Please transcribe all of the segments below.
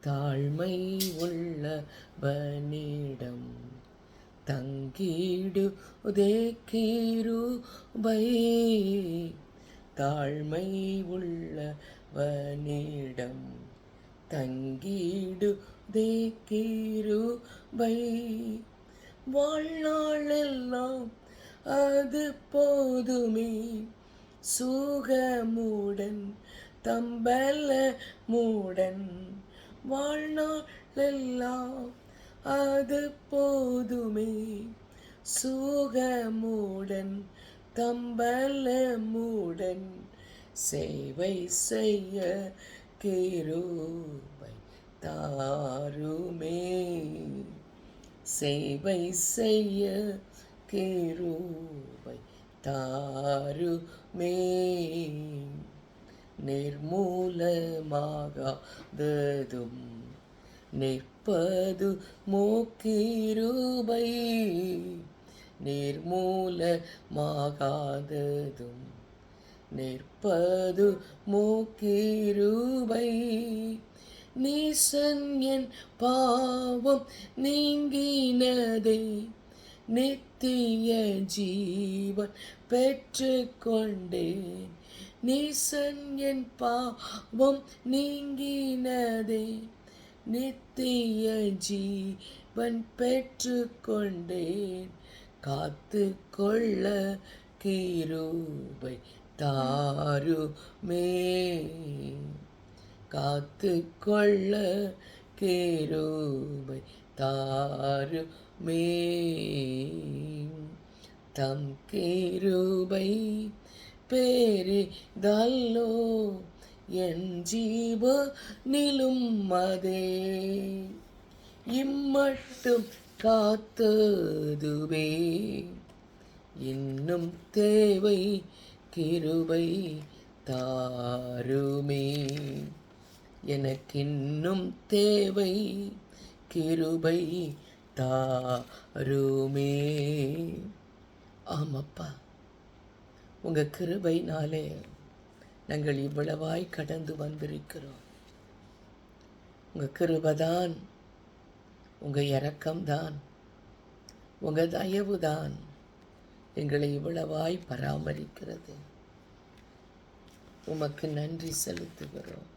தாழ்மை உள்ளவனிடம் தங்கிடுதே கிருபை. தாழ்மை உள்ளவனிடம் தங்கிடுதே கிருபை. வாழ்நாளெல்லாம் அது போதுமே, சுகமுடன் தம்பலமுடன். வாழ்நாளெல்லாம் அது போதுமே, சுகமுடன் தம்பலமுடன். சேவை செய்ய கிருபை தாருமே, சேவை செய்ய கிருபை தாருமே. நிர்மூலமாகாததும் நிற்பது மோக்கிருபை. நிர்மூலமாகாததும் நிற்பது மோக்கிருபை. நீசன் என் பாவம் நீங்கினதை நித்திய ஜீவன் பெற்று கொண்டேன். நீசன் என் பாவம் நீங்கினதை நித்திய ஜீவன் பெற்று கொண்டேன். காத்து கொள்ள கிருபை தாருமே, காத்து கொள்ள கிருபை தாருமே. தம் கிருபை பெரிதல்லோ என் ஜீவனிலும் அதே. இம்மட்டும் காத்ததுவே இன்னும் தேவை கிருபை தாருமே. எனக்கின்னும் தேவை கிருபை தாருமே. ஆமப்பா, உங்கள் கிருபைனாலே நாங்கள் இவ்வளவாய் கடந்து வந்திருக்கிறோம். உங்கள் கிருபைதான், உங்கள் இரக்கம்தான், உங்கள் தயவுதான் எங்களை இவ்வளவாய் பராமரிக்கிறது. உமக்கு நன்றி செலுத்துகிறோம்,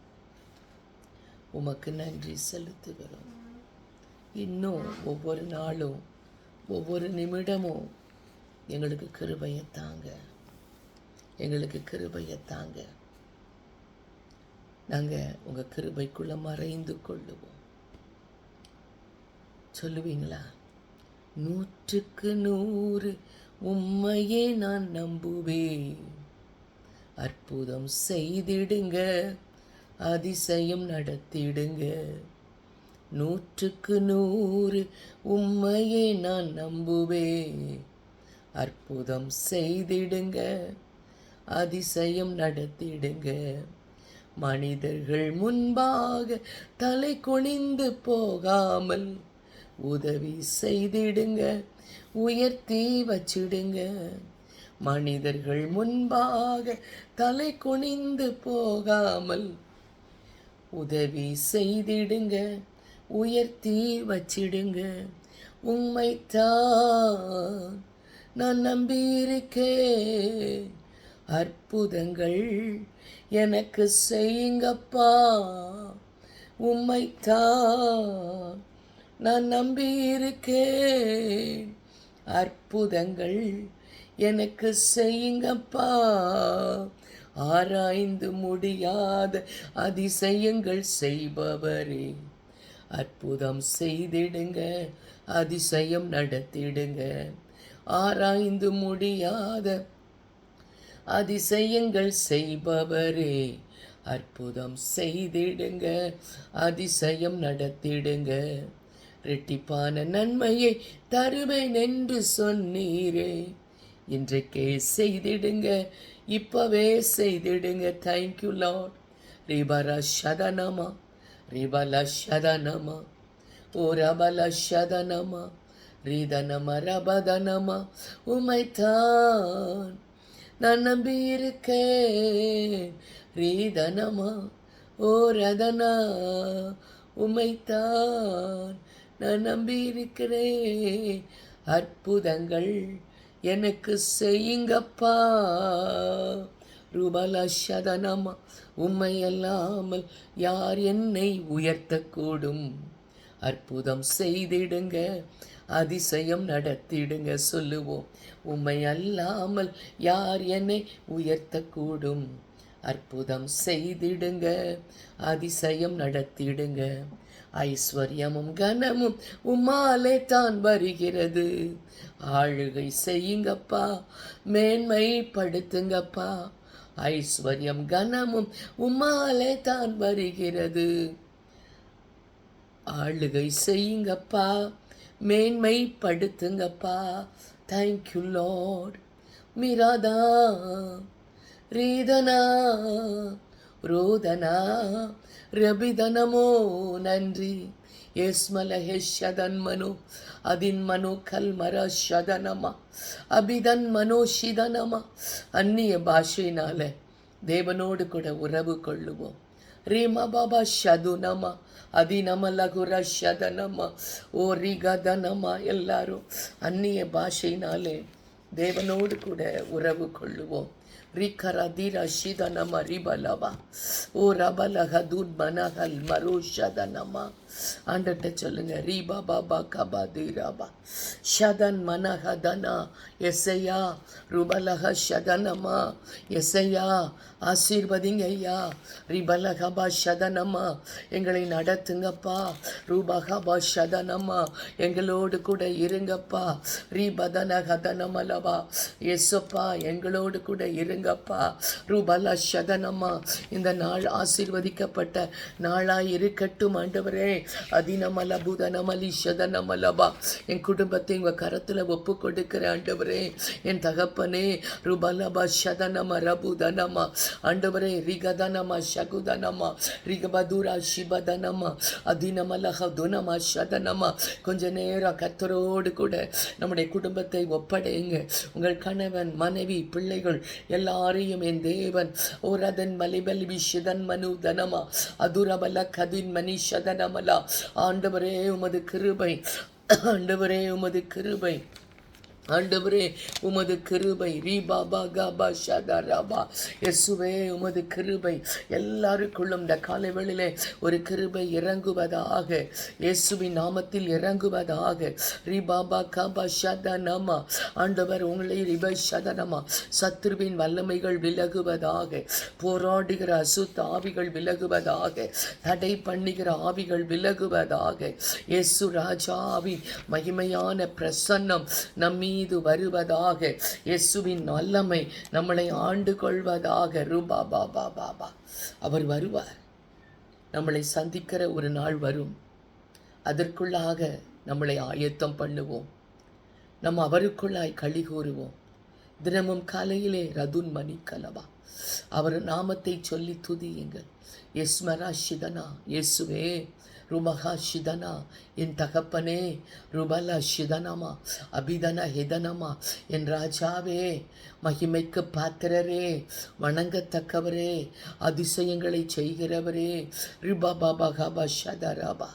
உமக்கு நன்றி செலுத்துகிறோம். இன்னும் ஒவ்வொரு நாளும் ஒவ்வொரு நிமிடமும் எங்களுக்கு கிருபையை தாங்க, எங்களுக்கு கிருபையை தாங்க. நாங்கள் உங்கள் கிருபைக்குள்ளே மறைந்து கொள்ளுவோம். சொல்லுவீங்களா? 100க்கு 100 உம்மையே நான் நம்புவேன். அற்புதம் செய்திடுங்க, அதிசயம் நடத்திடுங்க. 100க்கு 100 உம்மையே நான் நம்புவேன். அற்புதம் செய்திடுங்க, அதிசயம் நடத்திடுங்க. மனிதர்கள் முன்பாக தலை குனிந்து போகாமல் உதவி செய்திடுங்க, உயர்த்தி வச்சிடுங்க. மனிதர்கள் முன்பாக தலை குனிந்து போகாமல் உதவி செய்திடுங்க, உயர்த்தி வச்சிடுங்க. உம்மைத்தான் நான் நம்பியிருக்கேன். அற்புதங்கள் எனக்கு செய்யுங்கப்பா. உம்மைத்தான் நான் நம்பியிருக்கேன். அற்புதங்கள் எனக்கு செய்யுங்கப்பா. ஆராய்ந்து முடியாத அதிசயங்கள் செய்பவரே, அற்புதம் செய்திடுங்க, அதிசயம் நடத்திடுங்க. ஆராய்ந்து முடியாத அதிசயங்கள் செய்பவரே, அற்புதம் செய்திடுங்க, அதிசயம் நடத்திடுங்க. ரெட்டிப்பான நன்மையை தருவேன் என்று சொன்னீரே, இன்றைக்கே செய்திடுங்க, இப்பவே செய்திடுங்க. Thank you Lord. ரிபர ஷதனமா, ரிபல ஷதனமா, ஓ ரபல ஷதனமா, ரிதனம ரபதனமா. உமைத்தான் நான் நம்பியிருக்கேன். ரீதனமா, ஓ ரதனா, உம்மைத்தான் நான் நம்பியிருக்கிறேன். அற்புதங்கள் எனக்கு செய்யுங்கப்பா. ரூபலா சதனமா, உம்மை அல்லாமல் யார் என்னை உயர்த்தக்கூடும்? அற்புதம் செய்திடுங்க, அதிசயம் நடத்திடுங்க. சொல்லுவோம், உம்மை அல்லாமல் யார் என்னை உயர்த்தக்கூடும்? அற்புதம் செய்திடுங்க, அதிசயம் நடத்திடுங்க. ஐஸ்வர்யமும் கனமும் உம்மாலே தான் வருகிறது. ஆளுகை செய்யுங்கப்பா, மேன்மைப்படுத்துங்கப்பா. ஐஸ்வர்யம் கனமும் உம்மாலே தான் வருகிறது. ஆளுகை செய்யுங்கப்பா, மேன்மைப்படுத்துங்கப்பா. Thank you Lord. மிராதா ரீதனா ரோதனா ரபிதனமோ நன்றி. எஸ்மலஹெஷதன் மனோ அதின் மனோ கல்மர ஷதனமா அபிதன் மனோஷிதனமா. அந்நிய பாஷையினால தேவனோடு கூட உறவு கொள்ளுவோம். ரீமா பாபா ஷதுனமா அதினம லகுர ஷதனமா ஓ ரிகதனமா. எல்லாரும் அந்நிய பாஷையினாலே தேவனோடு கூட உறவு கொள்ளுவோம். ரிகரதிர ஷிதனம ரிபலவா ஓ ரபலகதுன் மனகல் மரோஷதனமா. ஆண்டட்ட சொல்லுங்க, ரீபா பாபா கபாதிராபா ஷதன் மனகதனா. எஸ்ஐயா ருபலக ஷதனமா. எஸ்ஐயா ஆசீர்வதிங்க ஐயா. ரிபலகபா ஷதனமா, எங்களை நடத்துங்கப்பா. ரூபகபா ஷதனமா, எங்களோடு கூட இருங்கப்பா. ரீபதன கதனமலவா, எஸ்ஸப்பா எங்களோடு கூட இருங்கப்பா. ரூபல ஷதனமா, இந்த நாள் ஆசீர்வதிக்கப்பட்ட நாளாய் இருக்கட்டும் ஆண்டவரே. அதினமல புதனமலி ஷதனமலபா, என் குடும்பத்தை உங்க கரத்துல ஒப்பு கொடுக்கிற ஆண்டவரே. என் தகப்பனே ருபலபா ஷதனம ரபுதனமா ஆண்டவரே. ரிகதனமா ஷகுதனமா ரிகபதுரா ஷிபதனமா அதினமலக துனமா ஷதனமா. கொஞ்ச நேரம் கர்த்தரோடு கூட நம்முடைய குடும்பத்தை ஒப்படைங்க. உங்கள் கணவன் மனைவி பிள்ளைகள் எல்லாரையும் என் தேவன் ஓரதன் மலிபல் விஷதன் மனு தனமா அதுரபல கதின் மனிஷதனமலா. ஆண்டவரே உமது கிருபை, ஆண்டவரே உமது கிருபை, ஆண்டவரே உமது கிருபை. ரீபாபா காபா ஷதரபா. இயேசுவே உமது கிருபை எல்லாருக்குள்ளும் இந்த காலைவேளையிலே ஒரு கிருபை இறங்குவதாக, இயேசுவின் நாமத்தில் இறங்குவதாக. ரீபாபா காபா ஷதனமா. ஆண்டவர் உங்களை ரிபை ஷதனமா, சத்ருவின் வல்லமைகள் விலகுவதாக, போராடுகிற அசுத்த ஆவிகள் விலகுவதாக, தடை பண்ணுகிற ஆவிகள் விலகுவதாக. இயேசு ராஜாவின் மகிமையான பிரசன்னம் நம்மீது வருவதாக. இயேசுவின் வல்லமை நம்மளை ஆண்டு கொள்வதாக. ரூபா பாபா பாபா. அவர் வருவார். நம்மளை சந்திக்கிற ஒரு நாள் வரும். அதற்குள்ளாக நம்மளை ஆயத்தம் பண்ணுவோம். நம்ம அவருக்குள்ளாய் களி கூறுவோம். தினமும் காலையிலே ரதுன் மணி கலவா அவர் நாமத்தை சொல்லி துதியுங்கள். எஸ்மரா ஷிதனா, இயேசுவே ருமகா ஷிதனா, என் தகப்பனே ருபலா ஷிதனமா அபிதன ஹிதனமா. என் ராஜாவே, மகிமைக்கு பாத்திரரே, வணங்கத்தக்கவரே, அதிசயங்களை செய்கிறவரே. ரிபா பாபா கபா ஷதரபா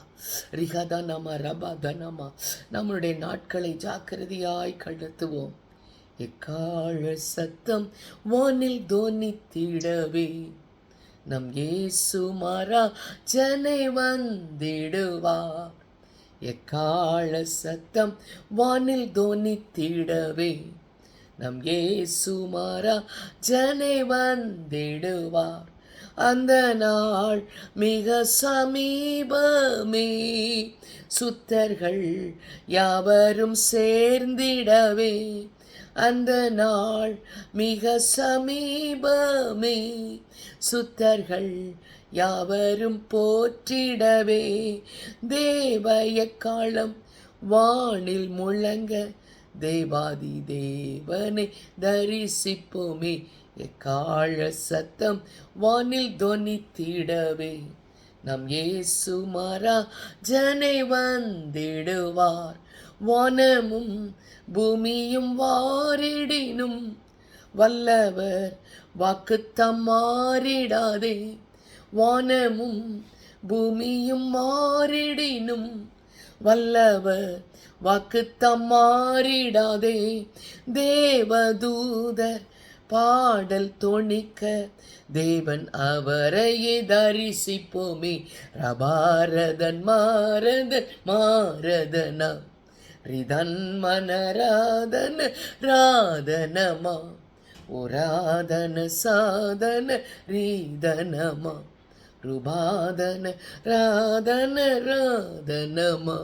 ரிகதனமா ரபா தனமா. நம்முடைய நாட்களை ஜாக்கிரதையாய் கடத்துவோம். எக்கால சத்தம் வானில் தோனித்திடவே நம் இயேசு மாறா ஜனை வந்திடுவார். எக்கால சத்தம் வானில் தோனித்திடவே நம் இயேசு மாறா ஜனை வந்திடுவார். அந்த நாள் மிக சமீபமே, சுத்தர்கள் யாவரும் சேர்ந்திடவே. அந்த நாள் மிக சமீபமே, சுத்தர்கள் யாவரும் போற்றிடவே. தேவ எக்காலம் வானில் முழங்க, தேவாதி தேவனை தரிசிப்போமே. எக்கால சத்தம் வானில் தொனித்திடவே நம் இயேசு மாறா ஜனை வந்திடுவார். வானமும் பூமியும் வாரிடினும் வல்லவர் வாக்குத்தம் மாறிடாதே. வானமும் பூமியும் மாறிடினும் வல்லவர் வாக்குத்தம் மாறிடாதே. தேவதூதர் பாடல் தொனிக்க தேவன் அவரையே தரிசிப்போமே. ரபாரதன் மாரதன் மாரதனா ரிதன் மனராதன ராதனமா உராதன சாதன ரீதனமா ருபாதன ராதன ராதனமா.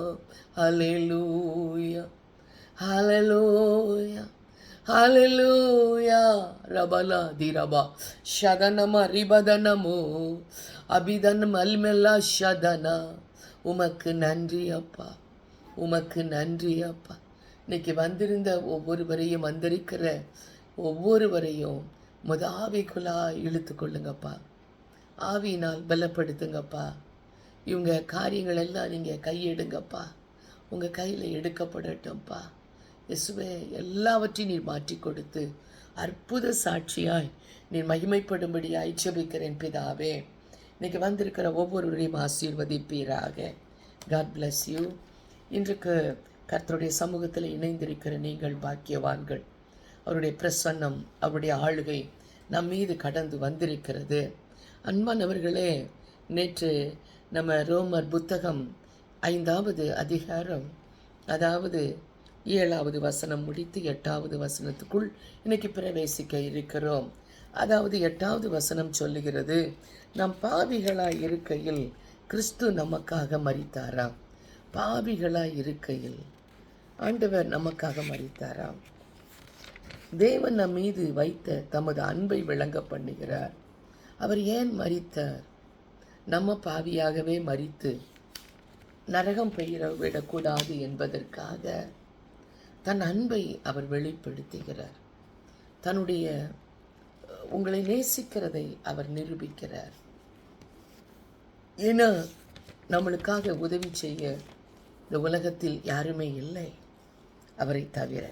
ஹல்லேலூயா ஹல்லேலூயா ஹல்லேலூயா. ரபலா திரபா ஷதனம ரிபதனமோ அபிதனம் அல்மெல்லா ஷதனா. உமக்கு நன்றி அப்பா, உமக்கு நன்றி அப்பா. இன்னைக்கு வந்திருந்த ஒவ்வொருவரையும், வந்திருக்கிற ஒவ்வொருவரையும் ஆவிக்குள்ளா இழுத்து கொள்ளுங்கப்பா, ஆவியினால் பலப்படுத்துங்கப்பா. இவங்க காரியங்கள் எல்லாம் நீங்கள் கையெடுங்கப்பா, உங்கள் கையில் எடுக்கப்படட்டும்ப்பா. இயேசுவே, எல்லாவற்றையும் நீர் மாற்றி கொடுத்து அற்புத சாட்சியாய் நீர் மகிமைப்படும்படியாய் ஜெபிக்கிறேன் பிதாவே. இன்னைக்கு வந்திருக்கிற ஒவ்வொருவரையும் ஆசீர்வதிப்பீராக. God bless you. இன்றைக்கு கர்த்தருடைய சமூகத்தில் இணைந்திருக்கிற நீங்கள் பாக்கியவான்கள். அவருடைய பிரசன்னம், அவருடைய ஆளுகை நம் மீது கடந்து வந்திருக்கிறது. அன்பானவர்களே, நேற்று நம்ம ரோமர் புத்தகம் 5வது அதிகாரம், அதாவது 7வது வசனம் முடித்து 8வது வசனத்துக்குள் இன்னைக்கு பிரவேசிக்க இருக்கிறோம். அதாவது 8வது வசனம் சொல்லுகிறது, நாம் பாவிகளாய் இருக்கையில் கிறிஸ்து நமக்காக மரித்தாராம். பாவிகளாய் இருக்கையில் ஆண்டவர் நமக்காக மரித்தாராம். தேவன் நம் மீது வைத்த தமது அன்பை விளங்க பண்ணுகிறார். அவர் ஏன் மரித்தார்? நம்ம பாவியாகவே மரித்து நரகம் பெயர விடக்கூடாது என்பதற்காக தன் அன்பை அவர் வெளிப்படுத்துகிறார். தன்னுடைய உங்களை நேசிக்கிறதை அவர் நிரூபிக்கிறார். ஏன்னா நம்மளுக்காக உதவி செய்ய இந்த உலகத்தில் யாருமே இல்லை அவரை தவிர.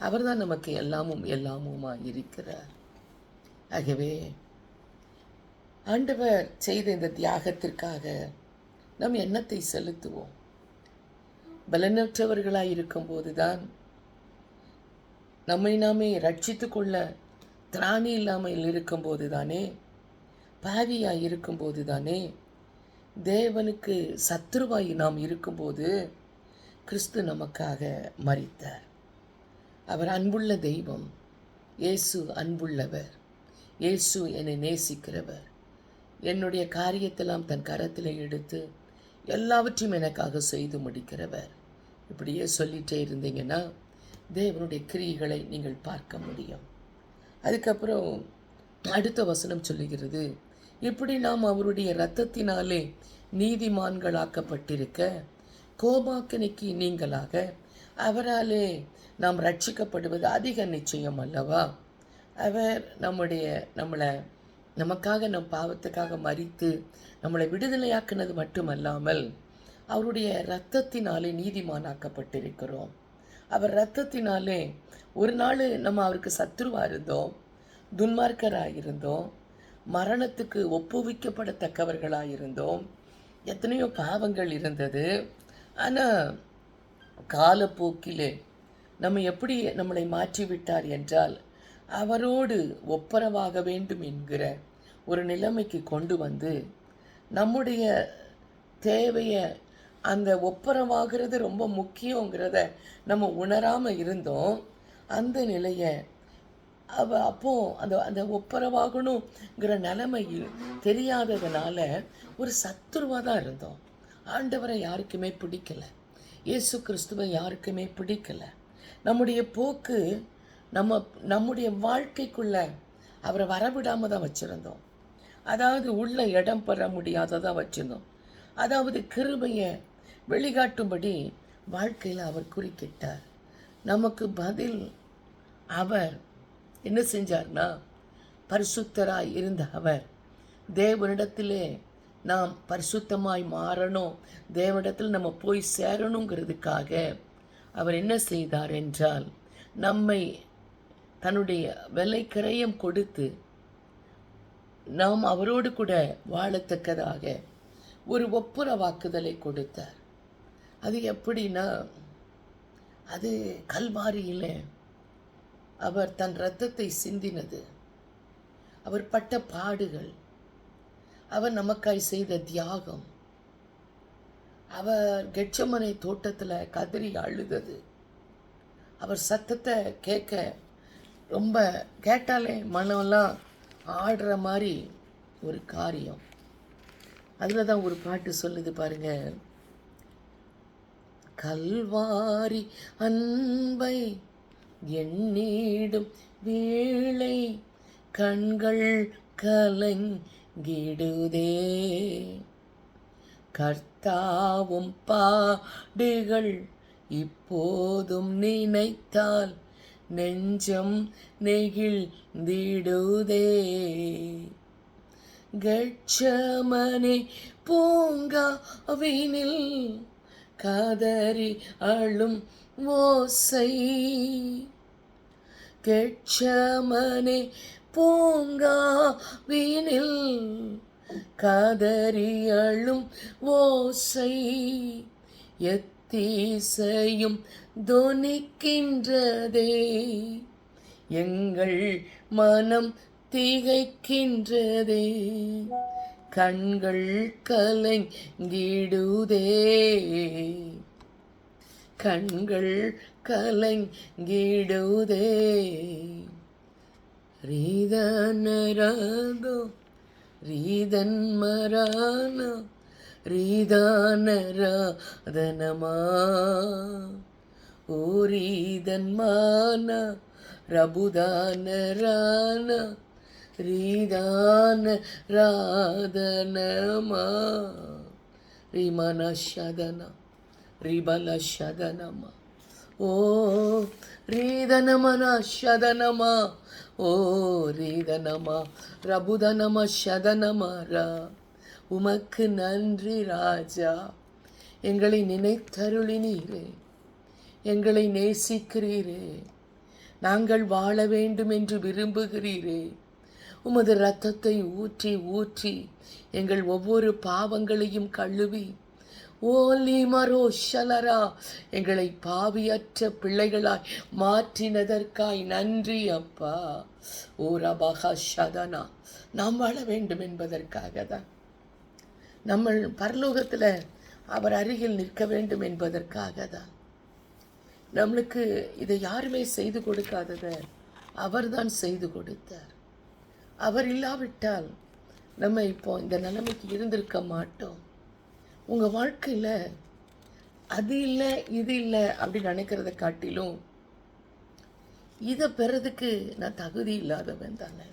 அவர்தான் நமக்கு எல்லாமும் எல்லாமுமா இருக்கிறார். ஆகவே ஆண்டவர் செய்த இந்த தியாகத்திற்காக நம் எண்ணத்தை செலுத்துவோம். பலனற்றவர்களாய் இருக்கும்போது தான், நம்மை நாமே ரட்சித்து கொள்ள திராணி இல்லாமல் இருக்கும்போது தானே, பாவியாய் இருக்கும்போது தானே, தேவனுக்கு சத்துருவாய் நாம் இருக்கும்போது கிறிஸ்து நமக்காக மரித்தார். அவர் அன்புள்ள தெய்வம். இயேசு அன்புள்ளவர். இயேசு என்னை நேசிக்கிறவர். என்னுடைய காரியத்தெல்லாம் தன் கரத்தில் எடுத்து எல்லாவற்றையும் எனக்காக செய்து முடிக்கிறவர். இப்படியே சொல்லிகிட்டே இருந்தீங்கன்னா தேவனுடைய கிரியைகளை நீங்கள் பார்க்க முடியும். அதுக்கப்புறம் அடுத்த வசனம் சொல்லுகிறது, இப்படி நாம் அவருடைய இரத்தத்தினாலே நீதிமான்களாக்கப்பட்டிருக்க கோபாக்கினைக்கு நீங்களாக அவராலே நாம் ரட்சிக்கப்படுவது அதிக நிச்சயம் அல்லவா? அவர் நம்மளை நமக்காக, நம் பாவத்துக்காக மரித்து நம்மளை விடுதலையாக்குனது மட்டுமல்லாமல் அவருடைய இரத்தத்தினாலே நீதிமானாக்கப்பட்டிருக்கிறோம். அவர் இரத்தத்தினாலே ஒரு நாள் நம்ம அவருக்கு சத்துருவாக இருந்தோம், துன்மார்க்கராக இருந்தோம், மரணத்துக்கு ஒப்புவிக்கப்படத்தக்கவர்களாக இருந்தோம், எத்தனையோ பாவங்கள் இருந்தது. ஆனால் காலப்போக்கிலே நம்ம எப்படி நம்மளை மாற்றிவிட்டார் என்றால், அவரோடு ஒப்புரவாக வேண்டும் என்கிற ஒரு நிலைமைக்கு கொண்டு வந்து நம்முடைய தேவையை, அந்த ஒப்புரவாகிறது ரொம்ப முக்கியங்கிறத நம்ம உணராமல் இருந்தோம். அந்த நிலையை அந்த ஒப்புரவாகணுங்கிற நிலைமையில் தெரியாததுனால ஒரு சத்துருவாக தான் இருந்தோம். ஆண்டவரை யாருக்குமே பிடிக்கலை, இயேசு கிறிஸ்துவை யாருக்குமே பிடிக்கலை. நம்முடைய போக்கு நம்முடைய வாழ்க்கைக்குள்ள அவரை வரவிடாமல் தான் வச்சுருந்தோம். அதாவது உள்ள இடம் பெற முடியாததான் வச்சுருந்தோம். அதாவது கிருபையை வெளிக்காட்டும்படி வாழ்க்கையில் அவர் குறுக்கிட்டார். நமக்கு பதில் அவர் என்ன செஞ்சார்னா, பரிசுத்தராய் இருந்த அவர் தேவனிடத்திலே நாம் பரிசுத்தமாய் மாறணும், தேவனிடத்தில் நம்ம போய் சேரணுங்கிறதுக்காக அவர் என்ன செய்தார் என்றால், நம்மை தன்னுடைய விலைக்கிரயம் கொடுத்து நாம் அவரோடு கூட வாழத்தக்கதாக ஒரு ஒப்புரவாக்குதலை கொடுத்தார். அது எப்படின்னா, அது கல்வாரியில் அவர் தன் இரத்தத்தை சிந்தினது, அவர் பட்ட பாடுகள், அவர் நமக்காய் செய்த தியாகம், அவர் கெட்சமனை தோட்டத்தில் கதறி அழுதது, அவர் சத்தத்தை ரொம்ப கேட்டாலே மனமெல்லாம் ஆடுற மாதிரி ஒரு காரியம். அதில் தான் ஒரு பாட்டு சொல்லுது பாருங்க, கல்வாரி அன்பை எண்ணிடும் வேளை கண்கள் கலங்கிடுதே, கர்த்தாவும் பாடுகள் இப்போதும் நினைத்தால் நெஞ்சம் நெகிழ்ந்திடுதே, கெட்சமனே பூங்காவினில் கதறி அழும் ஓசை, கெட்சமனே பூங்காவினில் கதறி அழும் ஓசை எத்தீசையும் தொனிக்கின்றதே, எங்கள் மனம் திகைக்கின்றதே, கண்கள் கலங்கிடுதே, கண்கள் கலங்கிடுதே, ரீதனராதோ ரீதன் மரான ரீதானராதனமா ஓ ரீதன் மான ரபுதானரான ரீதான ராதனமா ரிமன ஷதன ரிபல ஷதனமா ஓ ரீதனமன ஷதனமா ஓ ரீதனமா ரபுதனம ஷதனமாரா. உமக்கு நன்றி ராஜா, எங்களை நினைத்தருளினீரே, எங்களை நேசிக்கிறீரே, நாங்கள் வாழ வேண்டும் என்று விரும்புகிறீரே, உமது இரத்தத்தை ஊற்றி ஊற்றி எங்கள் ஒவ்வொரு பாவங்களையும் கழுவி ஓலி மரோ ஷலரா எங்களை பாவியற்ற பிள்ளைகளாய் மாற்றினதற்காய் நன்றி அப்பா. ஓ ரபஹா ஷதனா, நாம் வாழ வேண்டும் என்பதற்காக தான், நம்ம பரலோகத்தில் அவர் அருகில் நிற்க வேண்டும் என்பதற்காக தான். நம்மளுக்கு இதை யாருமே செய்து கொடுக்காதத அவர்தான் செய்து கொடுத்தார். அவர் இல்லாவிட்டால் நம்ம இப்போ இந்த நிலைமைக்கு இருந்திருக்க மாட்டோம். உங்கள் வாழ்க்கையில் அது இல்லை இது இல்லை அப்படின்னு நினைக்கிறத காட்டிலும் இதை பெறதுக்கு நான் தகுதி இல்லாதவன் தானே,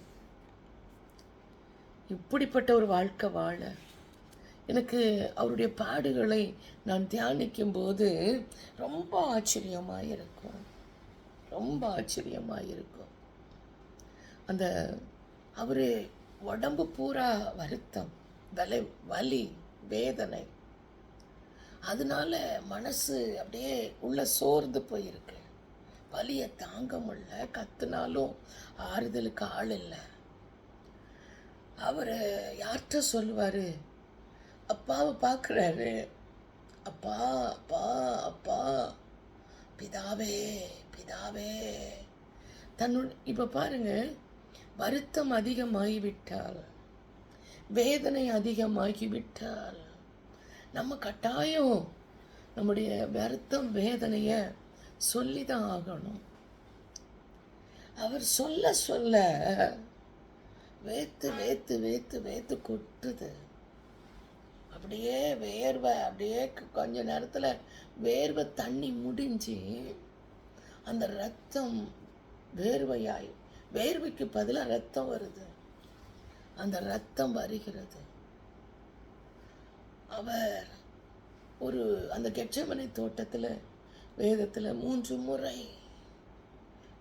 இப்படிப்பட்ட ஒரு வாழ்க்கை வாழ எனக்கு அவருடைய பாடுகளை நான் தியானிக்கும் போது ரொம்ப ஆச்சரியமாக இருக்கும், ரொம்ப ஆச்சரியமாக இருக்கும். அந்த அவர் உடம்பு பூரா வருத்தம், வலி, வேதனை, அதனால மனசு அப்படியே உள்ள சோர்ந்து போயிருக்கு, வலியை தாங்க முடியல, கத்துனாலும் ஆறுதலுக்கு ஆள் இல்லை. அவர் யார்கிட்ட சொல்லுவார், அப்பாவை பார்க்குறாரு, அப்பா அப்பா அப்பா, பிதாவே பிதாவே. இப்போ பாருங்க, வருத்தம் அதிகமாகிவிட்டால், வேதனை அதிகமாகிவிட்டால் நம்ம கட்டாயம் நம்முடைய வருத்தம் வேதனையை சொல்லி தான் ஆகணும். அவர் சொல்ல சொல்ல வேத்து வேத்து வேத்து வேத்து கொட்டுது, அப்படியே வேர்வை, அப்படியே கொஞ்ச நேரத்தில் வேர்வை தண்ணி முடிஞ்சு அந்த ரத்தம் வேர்வையாய், வேர்வைக்கு பதிலாக ரத்தம் வருது, அந்த ரத்தம் வருகிறது. அவர் அந்த கெட்சமனை தோட்டத்தில் வேதத்தில் 3 முறை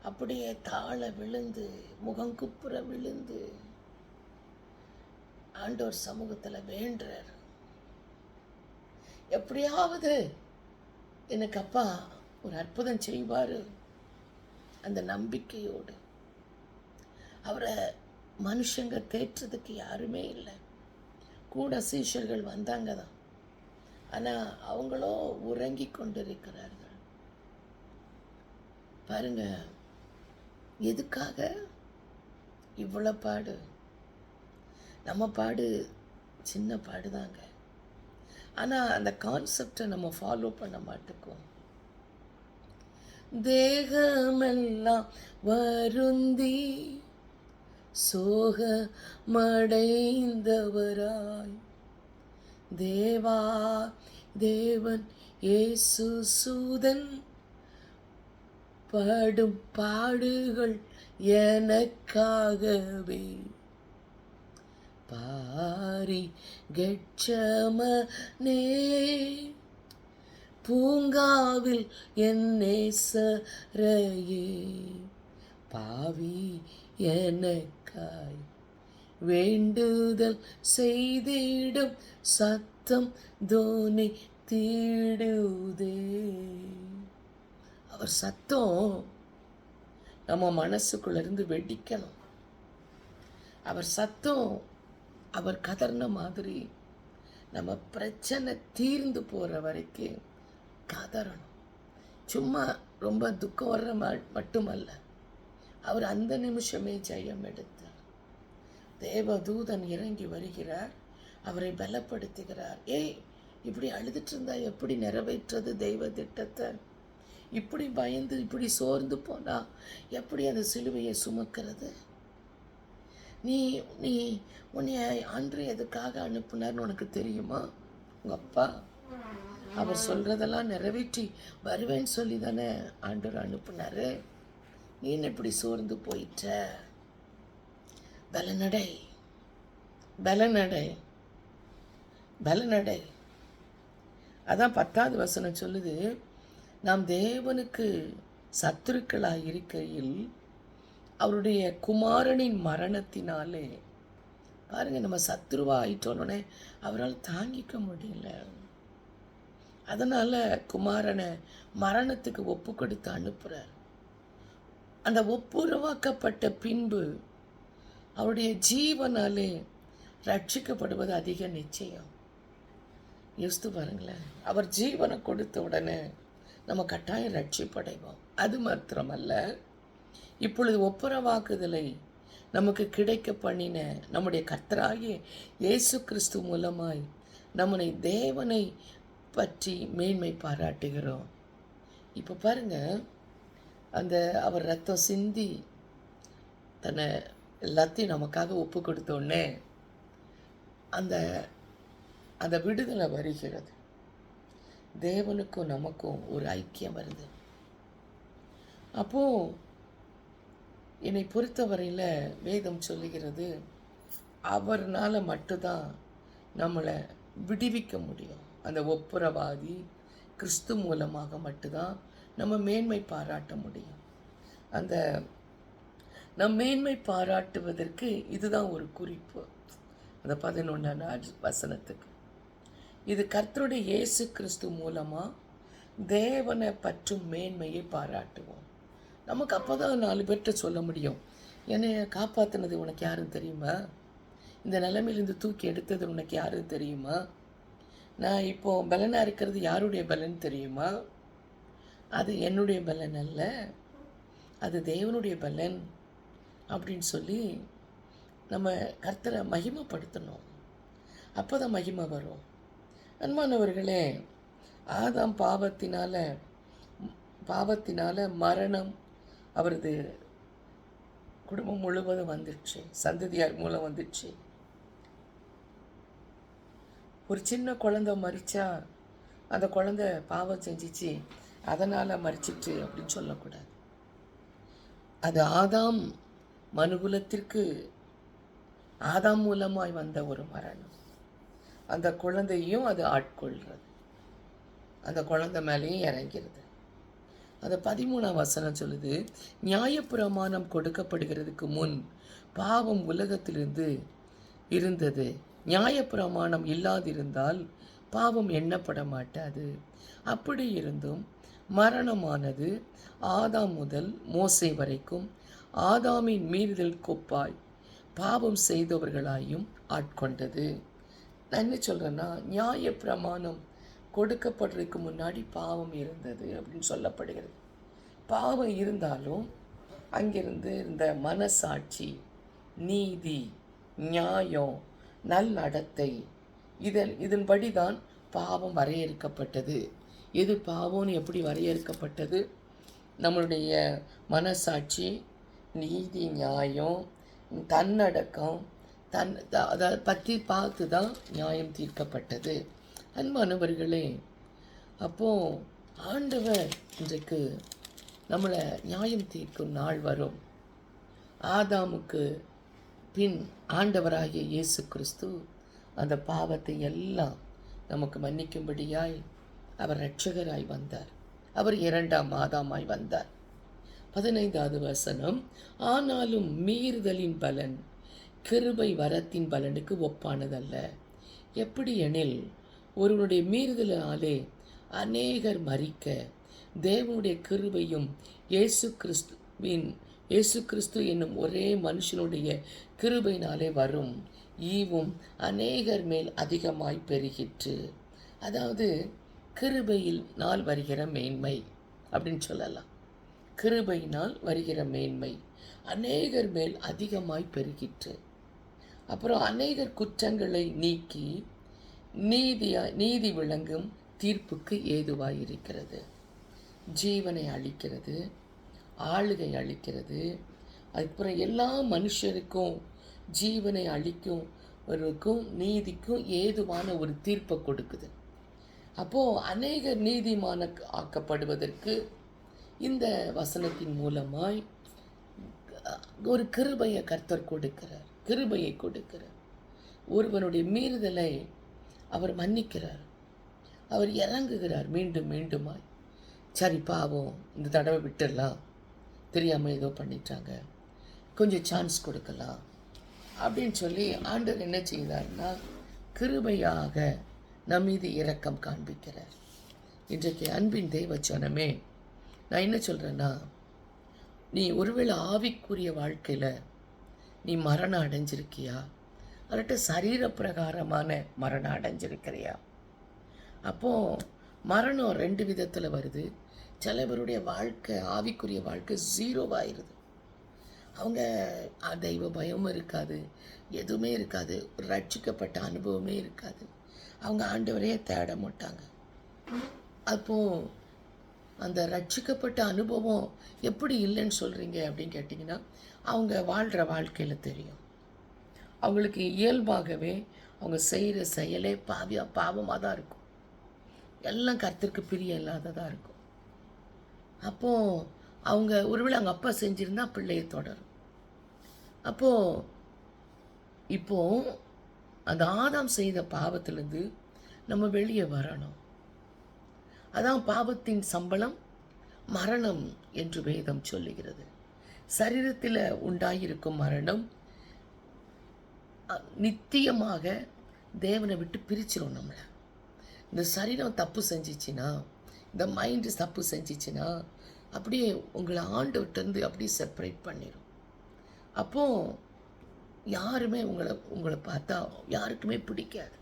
அப்படியே தாழ விழுந்து, முகங்குப்புற விழுந்து ஆண்டவர் சமூகத்தில் வேண்டுறார், எப்படியாவது எனக்கு அப்பா ஒரு அற்புதம் செய்வார் அந்த நம்பிக்கையோடு. அவரை மனுஷங்க தேற்றுறதுக்கு யாருமே இல்லை, கூட சீஷர்கள் வந்தாங்க தான், ஆனால் அவங்களோ உறங்கி கொண்டிருக்கிறார்கள். பாருங்க, எதுக்காக இவ்வளோ பாடு? நம்ம பாடு சின்ன பாடுதாங்க, ஆனால் அந்த கான்செப்டை நம்ம ஃபாலோ பண்ண மாட்டோம். தேகமெல்லாம் வருந்தி சோகமடைந்தவராய் தேவன் இயேசு சூதன் படும் பாடுகள் எனக்காகவே பாரி கெட்சமனே பூங்காவில் என் நேசரையே பாவி எனக்காய் வேண்டுதல் செய்திடும் சத்தம் தோனி தீடுதே. அவர் சத்தம் நம்ம மனசுக்குள்ளிருந்து வெடிக்கணும். அவர் சத்தம், அவர் கதர்ன மாதிரி நம்ம பிரச்சனை தீர்ந்து போகிற வரைக்கும் கதறணும். சும்மா ரொம்ப துக்கம் வர்ற மட்டுமல்ல, அவர் அந்த நிமிஷமே ஜெயம் எடுத்தார். தேவதூதன் இறங்கி வருகிறார், அவரை பலப்படுத்துகிறார். இப்படி அழுதுட்டு இருந்தா எப்படி நிறைவேற்றது தெய்வ திட்டத்தை? இப்படி பயந்து இப்படி சோர்ந்து போனா எப்படி அந்த சிலுவையை சுமக்கிறது? நீ நீ உன்னை ஆண்டு எதுக்காக அனுப்புனார்னு உனக்கு தெரியுமா? உங்கள் அப்பா அவர் சொல்கிறதெல்லாம் நிறைவேற்றி வருவேன்னு சொல்லி தானே ஆண்டவர் அனுப்புனாரு. நீ இப்படி சோர்ந்து போயிட்ட. பலனடை பலனடை பலனடை. அதான் 10வது வசனம் சொல்லுது, நாம் தேவனுக்கு சத்துருக்களாக இருக்கையில் அவருடைய குமாரனின் மரணத்தினாலே, பாருங்க, நம்ம சத்துருவா ஆயிட்டோன்னே அவரால் தாங்கிக்க முடியல. அதனால குமாரனை மரணத்துக்கு ஒப்பு கொடுத்து அனுப்புறார். அந்த ஒப்புரவாக்கப்பட்ட பின்பு அவருடைய ஜீவனாலே ரட்சிக்கப்படுவது அதிக நிச்சயம். யோசித்து பாருங்களேன், அவர் ஜீவனை கொடுத்த உடனே நம்ம கட்டாயம் ரட்சிப்படைவோம். அது மாத்திரமல்ல, இப்பொழுது ஒப்புரவாக்குதலை நமக்கு கிடைக்க பண்ணின நம்முடைய கர்த்தராகிய இயேசு கிறிஸ்து மூலமாய் நம்மை தேவனை பற்றி மேன்மை பாராட்டுகிறோம். இப்போ பாருங்க, அந்த அவர் ரத்தம் சிந்தி தன்னை எல்லாத்தையும் நமக்காக ஒப்பு கொடுத்தோடனே அந்த அந்த விடுதலை வருகிறது. தேவனுக்கும் நமக்கும் ஒரு ஐக்கியம் வருது. அப்போது என்னை பொறுத்தவரையில் வேதம் சொல்லுகிறது, அவர்னால் மட்டும்தான் நம்மளை விடுவிக்க முடியும். அந்த ஒப்புரவாதி கிறிஸ்து மூலமாக மட்டும்தான் நம்ம மேன்மை பாராட்ட முடியும். அந்த நம் மேன்மை பாராட்டுவதற்கு இதுதான் ஒரு குறிப்பு. அந்த 11வது வசனத்துக்கு இது கர்த்தருடைய இயேசு கிறிஸ்து மூலமாக தேவனை பற்றும் மேன்மையை பாராட்டுவோம். நமக்கு அப்போ தான் 4 பேர்கிட்ட சொல்ல முடியும், என்னை காப்பாற்றினது உனக்கு யாரும் தெரியுமா? இந்த நிலைமையிலேருந்து தூக்கி எடுத்தது உனக்கு யாரும் தெரியுமா? நான் இப்போது பலனாக இருக்கிறது யாருடைய பலன் தெரியுமா? அது என்னுடைய பலன் அல்ல, அது தேவனுடைய பலன் அப்படின்னு சொல்லி நம்ம கர்த்தரை மகிமைப்படுத்தணும். அப்போ தான் மகிமை வரும். அன்பானவர்களே, ஆதாம் பாவத்தினால மரணம் அவரது குடும்பம் முழுவதும் வந்துடுச்சு, சந்ததியார் மூலம் வந்துடுச்சு. ஒரு சின்ன குழந்தை மறிச்சா அந்த குழந்தை பாவம் செஞ்சிச்சு, அதனால் மறிச்சிட்டு அப்படின்னு சொல்லக்கூடாது. அது ஆதாம் மனுகுலத்திற்கு ஆதாம் மூலமாய் வந்த ஒரு மரணம். அந்த குழந்தையும் அது ஆட்கொள்கிறது, அந்த குழந்தை மேலேயும் இறங்கிறது. அந்த 13ஆம் வசனம் சொல்லுது, நியாயப்பிரமாணம் கொடுக்கப்படுகிறதுக்கு முன் பாவம் உலகத்திலிருந்து இருந்தது. நியாயப்பிரமாணம் இல்லாதிருந்தால் பாவம் எண்ணப்பட மாட்டாது. அப்படி இருந்தும் மரணமானது ஆதாம் முதல் மோசே வரைக்கும் ஆதாமின் மீறுதல் கொப்பாய் பாவம் செய்தவர்களாயும் ஆட்கொண்டது. நான் என்ன சொல்கிறேன்னா, நியாய பிரமாணம் கொடுக்கப்படுறதுக்கு முன்னாடி பாவம் இருந்தது அப்படின்னு சொல்லப்படுகிறது. பாவம் இருந்தாலும் அங்கிருந்து இந்த மனசாட்சி, நீதி, நியாயம், நல்நடத்தை, இதன்படி தான் பாவம் வரையறுக்கப்பட்டது. எது பாவம்னு எப்படி வரையறுக்கப்பட்டது? நம்மளுடைய மனசாட்சி, நீதி, நியாயம், தன்னடக்கம், அதை பற்றி பார்த்து தான் நியாயம் தீர்க்கப்பட்டது. அன்பானவர்களே, அப்போது ஆண்டவர் இன்றைக்கு நம்மளை நியாயம் தீர்க்கும் நாள் வரும். ஆதாமுக்கு பின் ஆண்டவராகிய இயேசு கிறிஸ்து அந்த பாவத்தை எல்லாம் நமக்கு மன்னிக்கும்படியாய் அவர் இரட்சகராய் வந்தார். அவர் 2ஆம் ஆதாமாய் வந்தார். 15வது வசனம், ஆனாலும் மீறுதலின் பலன் கிருபை வரத்தின் பலனுக்கு ஒப்பானதல்ல. எப்படி எனில், ஒருவனுடைய மீறுதலாலே அநேகர் மரிக்க தேவனுடைய கிருபையும் இயேசு கிறிஸ்து என்னும் ஒரே மனுஷனுடைய கிருபையினாலே வரும் ஈவும் அநேகர் மேல் அதிகமாய் பெருகிற்று. அதாவது கிருபையினால் வருகிற மேன்மை அப்படின்னு சொல்லலாம். கிருபையினால் வருகிற மேன்மை அநேகர் மேல் அதிகமாய் பெருகிற்று. அப்புறம் அநேகர் குற்றங்களை நீக்கி நீதி விளங்கும் தீர்ப்புக்கு ஏதுவாயிருக்கிறது. ஜீவனை அளிக்கிறது, ஆளுகை அளிக்கிறது. அதுக்கப்புறம் எல்லா மனுஷருக்கும் ஜீவனை அளிக்கும் நீதிக்கும் ஏதுவான ஒரு தீர்ப்பை கொடுக்குது. அப்போது அநேகர் நீதிமான ஆக்கப்படுவதற்கு இந்த வசனத்தின் மூலமாய் ஒரு கிருபையை கர்த்தர் கொடுக்கிறார். கிருபையை கொடுக்கிறார். ஒருவனுடைய மீறுதலை அவர் மன்னிக்கிறார். அவர் இறங்குகிறார் மீண்டும் மீண்டுமாய். சரி, பாவம், இந்த தடவை விட்டுடலாம், தெரியாமல் ஏதோ பண்ணிட்டாங்க, கொஞ்சம் சான்ஸ் கொடுக்கலாம் அப்படின்னு சொல்லி ஆண்டவர் என்ன செய்தார்னா, கிருபையாக நம் மீது இரக்கம் காண்பிக்கிறார். இன்றைக்கு அன்பின் தெய்வச்சனமே, நான் என்ன சொல்கிறேன்னா, நீ ஒருவேளை ஆவிக்குரிய வாழ்க்கையில் நீ மரணம் அடைஞ்சிருக்கியா, அல்லட்ட சரீர பிரகாரமான மரணம் அடைஞ்சிருக்கிறியா? அப்போது மரணம் 2 விதத்தில் வருது. சில பேருடைய வாழ்க்கை, ஆவிக்குரிய வாழ்க்கை 0வாயிருது. அவங்க தெய்வ பயமும் இருக்காது, எதுவுமே இருக்காது, ரட்சிக்கப்பட்ட அனுபவமே இருக்காது. அவங்க ஆண்டவரையே தேட மாட்டாங்க. அப்போது அந்த ரட்சிக்கப்பட்ட அனுபவம் எப்படி இல்லைன்னு சொல்கிறீங்க அப்படின்னு கேட்டிங்கன்னா, அவங்க வாழ்கிற வாழ்க்கையில் தெரியும். அவங்களுக்கு இயல்பாகவே அவங்க செய்கிற செயலே பாவமாக தான் இருக்கும். எல்லாம் கர்த்தருக்கு பிரியம் இல்லாததாக இருக்கும். அப்போது அவங்க ஒருவேளை அவங்க அப்பா செஞ்சுருந்தா பிள்ளையை தொடரும். இப்போது அந்த ஆதாம் செய்த பாவத்திலேருந்து நம்ம வெளியே வரணும். அதான் பாவத்தின் சம்பளம் மரணம் என்று வேதம் சொல்லுகிறது. சரீரத்தில் உண்டாயிருக்கும் மரணம் நித்தியமாக தேவனை விட்டு பிரிச்சிடும் நம்மளை. இந்த சரீரம் தப்பு செஞ்சிச்சுன்னா, இந்த மைண்டு தப்பு செஞ்சிச்சுன்னா, அப்படியே உங்களை ஆண்டவர்கிட்டருந்து அப்படியே செப்பரேட் பண்ணிடும். அப்போது யாருமே உங்களை பார்த்தா யாருக்குமே பிடிக்காது.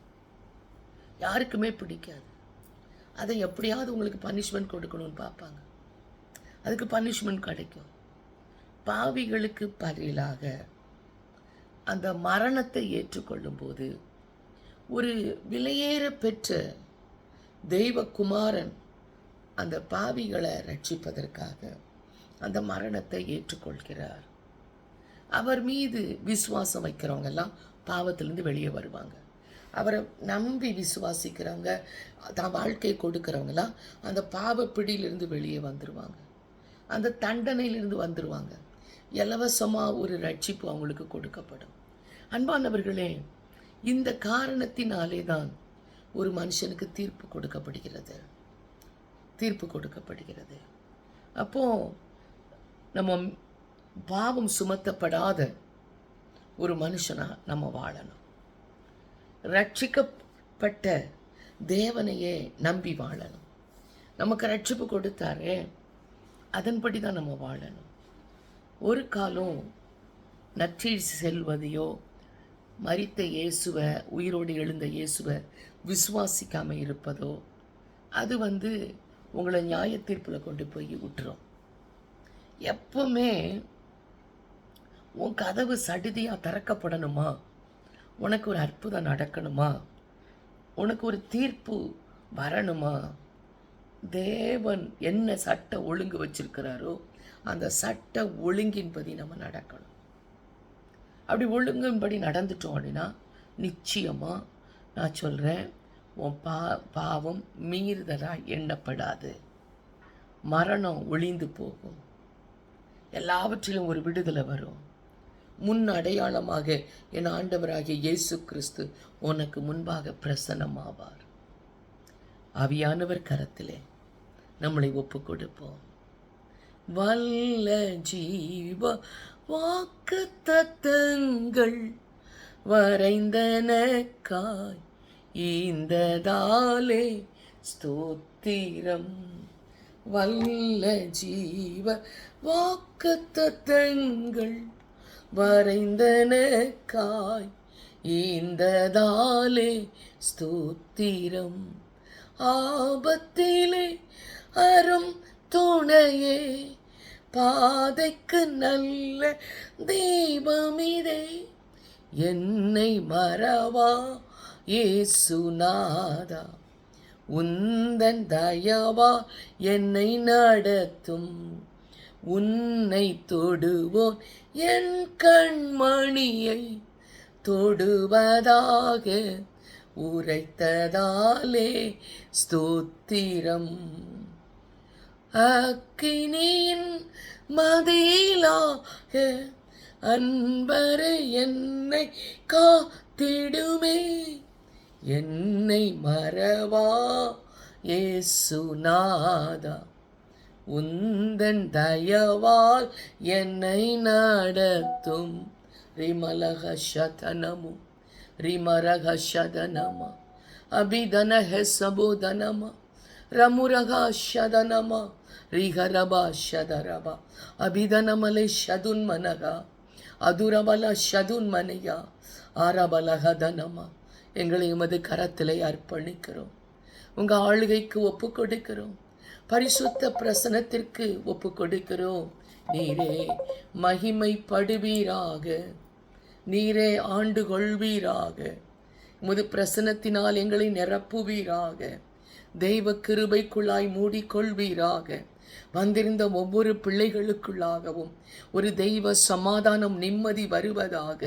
அதை எப்படியாவது உங்களுக்கு பனிஷ்மெண்ட் கொடுக்கணும்னு பார்ப்பாங்க. அதுக்கு பனிஷ்மெண்ட் கிடைக்கும். பாவிகளுக்கு பதிலாக அந்த மரணத்தை ஏற்றுக்கொள்ளும் போது ஒரு விலையேற பெற்ற தெய்வகுமாரன் அந்த பாவிகளை ரட்சிப்பதற்காக அந்த மரணத்தை ஏற்றுக்கொள்கிறார். அவர் மீது விசுவாசம் வைக்கிறவங்கெல்லாம் பாவத்திலேருந்து வெளியே வருவாங்க. அவரை நம்பி விசுவாசிக்கிறவங்க, தான் வாழ்க்கையை கொடுக்குறவங்களாம் அந்த பாவ பிடியிலிருந்து வெளியே வந்துடுவாங்க. அந்த தண்டனையிலிருந்து வந்துடுவாங்க. இலவசமாக ஒரு ரட்சிப்பு அவங்களுக்கு கொடுக்கப்படும். அன்பானவர்களே, இந்த காரணத்தினாலே தான் ஒரு மனுஷனுக்கு தீர்ப்பு கொடுக்கப்படுகிறது. அப்போது நம்ம பாவம் சுமத்தப்படாத ஒரு மனுஷனாக நம்ம வாழணும். ரட்சிக்கப்பட்ட தேவனையே நம்பி வாழணும். நமக்கு ரட்சிப்பு கொடுத்தாரே, அதன்படி தான் நம்ம வாழணும். ஒரு காலம் நற்றி செல்வதையோ மரித்த இயேசுவை, உயிரோடு எழுந்த இயேசுவை விசுவாசிக்காமல் இருப்பதோ அது உங்களை நியாயத்தீர்ப்பில் கொண்டு போய் விட்டுரும். எப்பவுமே உன் கதவு சடிதியாக திறக்கப்படணுமா, உனக்கு ஒரு அற்புதம் நடக்கணுமா, உனக்கு ஒரு தீர்ப்பு வரணுமா, தேவன் என்ன சட்ட ஒழுங்கு வச்சிருக்கிறாரோ அந்த சட்ட ஒழுங்கின்படி நம்ம நடக்கணும். அப்படி ஒழுங்கின்படி நடந்துட்டோம் அப்படின்னா நிச்சயமாக நான் சொல்கிறேன், உன் பாவம் மீறுதலாக எண்ணப்படாது, மரணம் ஒளிந்து போகும், எல்லாவற்றிலும் ஒரு விடுதலை வரும். முன் அடையாளமாக என் ஆண்டவராகிய இயேசு கிறிஸ்து உனக்கு முன்பாக பிரசன்னமாவார். ஆவியானவர் கரத்திலே நம்மளை ஒப்பு கொடுப்போம். வல்ல ஜீவ வாக்குத்தத்தங்கள் வரைந்தனக்காய் ஈந்ததாலே ஸ்தோத்திரம். வல்ல ஜீவ வாக்குத்தத்தங்கள் வரைந்தனக்காய் ஈந்ததாலே ஸ்தோத்திரம். ஆபத்திலே அரும் துணையே, பாதைக்கு நல்ல தீபமிதே, என்னை மறவா இயேசுநாதா, உந்தன் தயவா என்னை நடத்தும். உன்னை தொடுவோன் என் கண்மணியை தொடுவதாக உரைத்ததாலே ஸ்தோத்திரம். அக்கினியின் மதிலாக அன்பரை என்னை காத்திடுமே, என்னை மறவா இயேசுநாதா, உந்தன் தயவால் என்னை நடத்தும். ரிமலக சதனமு ரிமரக சதனம அபிதன ஹெசபோதனம ரமுரக சதனம ரிகரபா சதரபா அபிதனமலை சதுன்மனக அதுரபல சதுன்மனையா ஆரபலகதனமா. எங்களை உமது கரத்திலே அர்ப்பணிக்கிறோம், உங்கள் ஆளுகைக்கு ஒப்பு கொடுக்கிறோம், பரிசுத்த பிரசனத்திற்கு ஒப்பு கொடுக்கிறோம். நீரே மகிமைப்படுவீராக, நீரே ஆண்டு கொள்வீராக, உமது பிரசனத்தினால் எங்களை நிரப்புவீராக, தெய்வ கிருபைக்குள்ளாய் மூடிக்கொள்வீராக. வந்திருந்த ஒவ்வொரு பிள்ளைகளுக்குள்ளாகவும் ஒரு தெய்வ சமாதானம் நிம்மதி வருவதாக,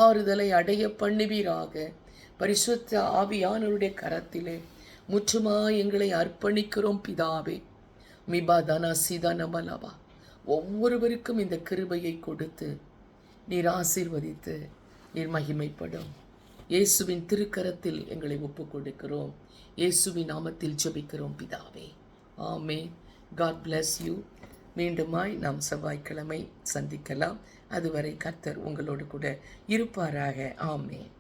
ஆறுதலை அடைய பண்ணுவீராக. பரிசுத்த ஆவியானவருடைய கரத்திலே முற்றுமாய் எங்களை அர்ப்பணிக்கிறோம் பிதாவே. மிபாதனா சிதனமலவா, ஒவ்வொருவருக்கும் இந்த கிருபையை கொடுத்து நீர் ஆசீர்வதித்து நீர் மகிமைப்படும். இயேசுவின் திருக்கரத்தில் எங்களை ஒப்பு கொடுக்கிறோம். இயேசுவின் நாமத்தில் ஜெபிக்கிறோம் பிதாவே, ஆமென். God bless you. மீண்டுமாய் நாம் செவ்வாய்க்கிழமை சந்திக்கலாம். அதுவரை கர்த்தர் உங்களோடு கூட இருப்பாராக. ஆமென்.